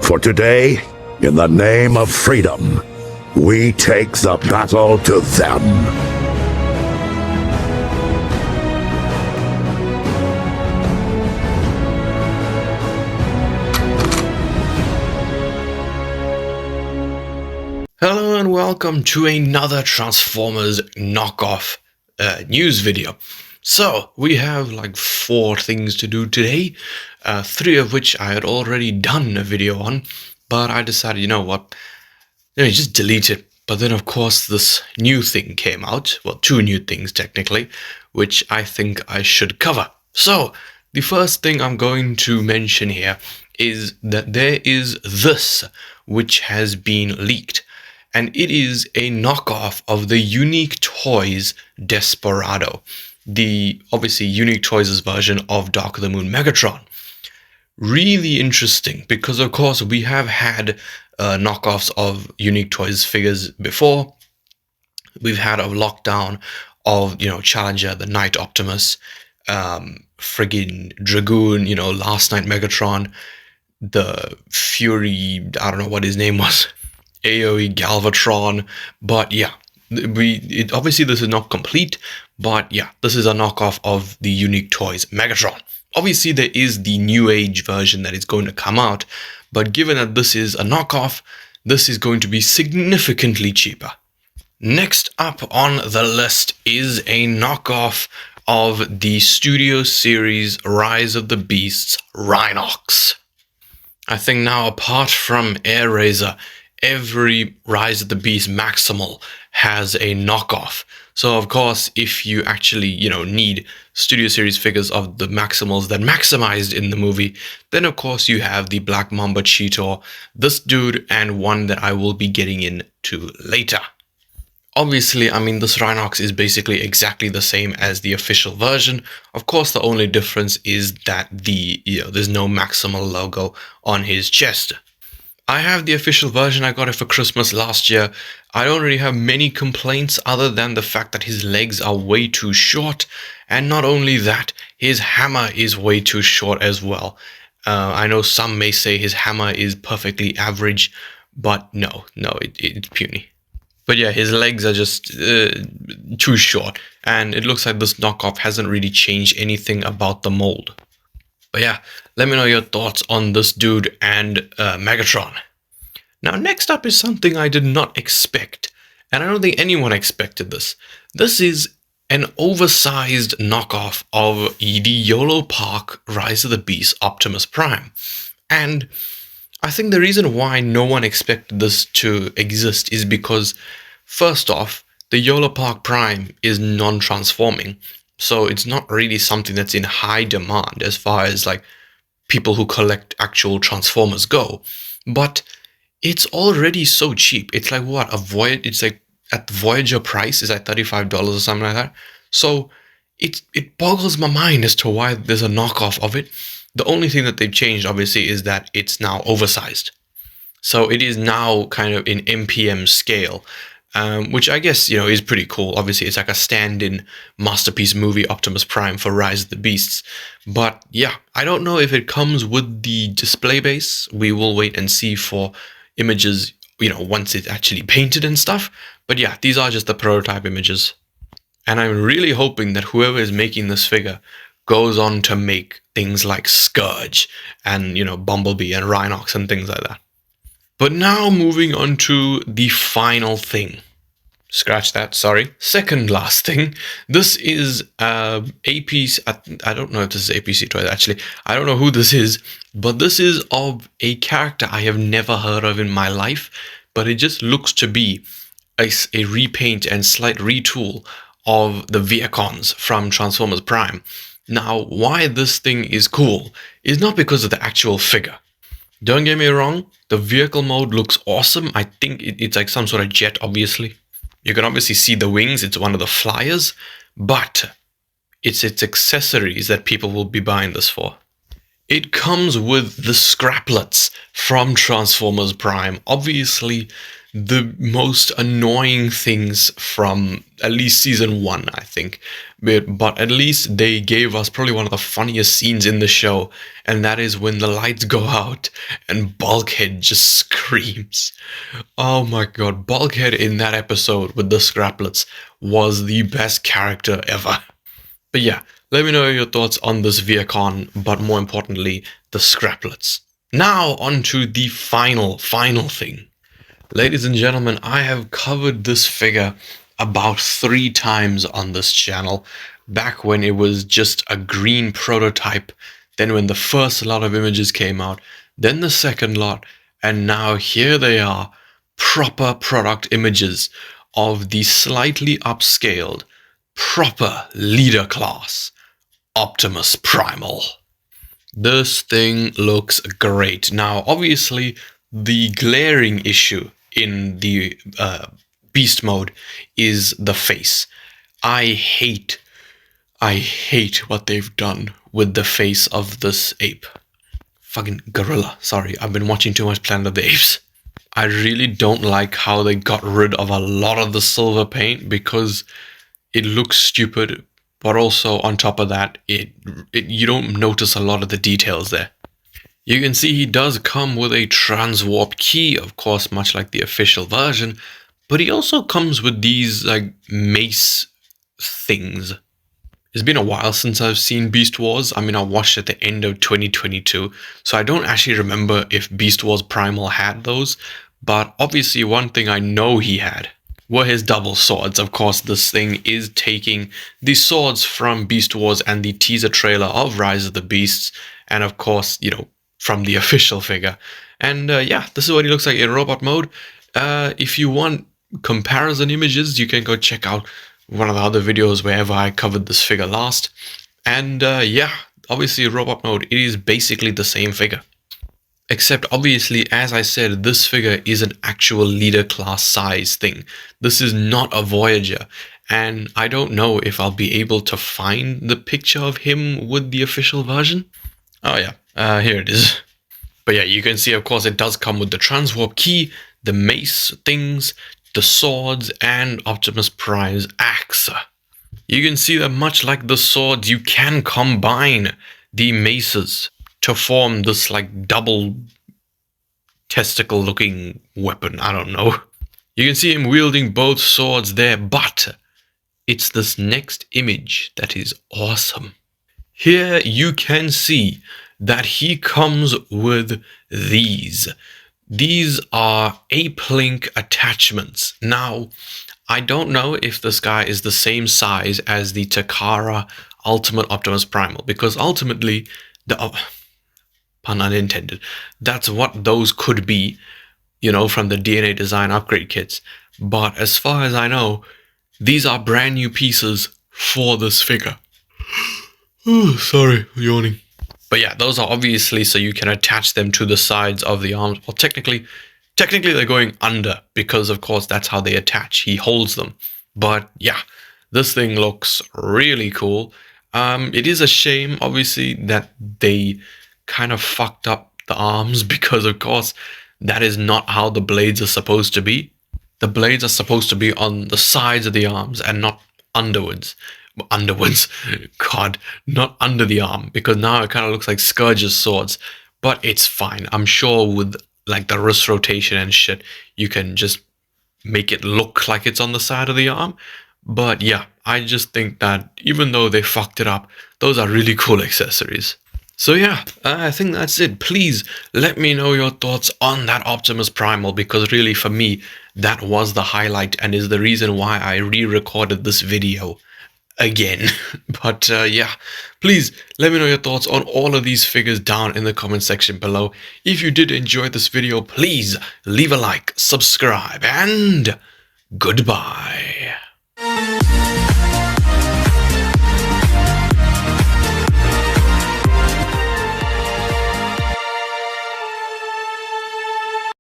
For today, in the name of freedom, we take the battle to them. Hello and welcome to another Transformers knockoff news video. So we have like 4 things to do today, 3 of which I had already done a video on, but I decided, you know what, let me just delete it. But then of course this new thing came out, well 2 new things technically, which I think I should cover. So the first thing I'm going to mention here is that there is this which has been leaked. And it is a knockoff of the Unique Toys Desperado, the obviously Unique Toys' version of Dark of the Moon Megatron. Really interesting because, of course, we have had knockoffs of Unique Toys figures before. We've had a lockdown of, Challenger, the Knight Optimus, friggin' Dragoon, Last Night Megatron, the Fury, I don't know what his name was. AoE Galvatron, but yeah, obviously this is not complete, but yeah, this is a knockoff of the Unique Toys Megatron. Obviously there is the New Age version that is going to come out, but given that this is a knockoff, this is going to be significantly cheaper. Next up on the list is a knockoff of the Studio Series Rise of the Beasts Rhinox. I think now, apart from Air Razor, every Rise of the Beast Maximal has a knockoff. So of course, if you actually, need Studio Series figures of the Maximals that maximized in the movie, then of course you have the Black Mamba Cheetor, this dude, and one that I will be getting into later. Obviously, this Rhinox is basically exactly the same as the official version. Of course, the only difference is that there's no Maximal logo on his chest. I have the official version. I got it for Christmas last year. I don't really have many complaints other than the fact that his legs are way too short. And not only that, his hammer is way too short as well. I know some may say his hammer is perfectly average, but no, it's puny. But yeah, his legs are just too short. And it looks like this knockoff hasn't really changed anything about the mold. But yeah, let me know your thoughts on this dude and Megatron. Now, next up is something I did not expect, and I don't think anyone expected this. This is an oversized knockoff of the YOLO Park Rise of the Beast Optimus Prime. And I think the reason why no one expected this to exist is because, first off, the YOLO Park Prime is non-transforming. So it's not really something that's in high demand as far as like people who collect actual Transformers go. But it's already so cheap. It's like what? It's like at Voyager price is like $35 or something like that. So it boggles my mind as to why there's a knockoff of it. The only thing that they've changed obviously is that it's now oversized. So it is now kind of in MPM scale. Which I guess, is pretty cool. Obviously, it's like a stand-in masterpiece movie Optimus Prime for Rise of the Beasts. But yeah, I don't know if it comes with the display base. We will wait and see for images, once it's actually painted and stuff. But yeah, these are just the prototype images. And I'm really hoping that whoever is making this figure goes on to make things like Scourge and, Bumblebee and Rhinox and things like that. But now moving on to the final thing. Scratch that, sorry. Second last thing. This is APC. I don't know if this is APC Toys, actually. I don't know who this is. But this is of a character I have never heard of in my life. But it just looks to be a repaint and slight retool of the Viacons from Transformers Prime. Now, why this thing is cool is not because of the actual figure. Don't get me wrong, the vehicle mode looks awesome. I think it's like some sort of jet, obviously. You can obviously see the wings, it's one of the flyers, but it's its accessories that people will be buying this for. It comes with the scraplets from Transformers Prime. Obviously, the most annoying things from at least season 1, I think. But at least they gave us probably one of the funniest scenes in the show, and that is when the lights go out and Bulkhead just screams. Oh my god, Bulkhead in that episode with the scraplets was the best character ever. But yeah, let me know your thoughts on this Viacon, but more importantly, the scraplets. Now on to the final thing. Ladies and gentlemen, I have covered this figure about 3 times on this channel, back when it was just a green prototype, then when the first lot of images came out, then the second lot, and now here they are, proper product images of the slightly upscaled, proper leader class, Optimus Primal. This thing looks great. Now, obviously, the glaring issue in the beast mode is the face. I hate what they've done with the face of this ape. Fucking gorilla. Sorry, I've been watching too much Planet of the Apes. I really don't like how they got rid of a lot of the silver paint because it looks stupid, but also on top of that, you don't notice a lot of the details there. You can see he does come with a transwarp key, of course, much like the official version, but he also comes with these, like, mace things. It's been a while since I've seen Beast Wars. I mean, I watched at the end of 2022, so I don't actually remember if Beast Wars Primal had those, but obviously one thing I know he had were his double swords. Of course, this thing is taking the swords from Beast Wars and the teaser trailer of Rise of the Beasts, and of course, you know, from the official figure. And yeah, this is what he looks like in robot mode. If you want comparison images, you can go check out one of the other videos wherever I covered this figure last. And yeah, obviously robot mode, it is basically the same figure. Except obviously, as I said, this figure is an actual leader class size thing. This is not a Voyager. And I don't know if I'll be able to find the picture of him with the official version. Oh yeah, here it is. But yeah, you can see, of course, it does come with the transwarp key, the mace things, the swords, and Optimus Prime's axe. You can see that much like the swords, you can combine the maces to form this, like, double testicle looking weapon. I don't know. You can see him wielding both swords there, but it's this next image that is awesome. Here you can see that he comes with these. These are ape link attachments. Now, I don't know if this guy is the same size as the Takara Ultimate Optimus Primal, because ultimately, pun unintended, that's what those could be, you know, from the DNA design upgrade kits. But as far as I know, these are brand new pieces for this figure. Oh, sorry, yawning. But yeah, those are obviously so you can attach them to the sides of the arms. Well, technically they're going under because, of course, that's how they attach. He holds them. But yeah, this thing looks really cool. It is a shame, obviously, that they kind of fucked up the arms because, of course, that is not how the blades are supposed to be. The blades are supposed to be on the sides of the arms and not underwards. God, not under the arm, because now it kind of looks like Scourge's swords, but it's fine. I'm sure with, like, the wrist rotation and shit, you can just make it look like it's on the side of the arm. But yeah, I just think that even though they fucked it up, those are really cool accessories. So yeah, I think that's it. Please let me know your thoughts on that Optimus Primal, because really for me, that was the highlight and is the reason why I re-recorded this video again. But yeah, please let me know your thoughts on all of these figures down in the comment section below. If you did enjoy this video, please leave a like, subscribe, and goodbye.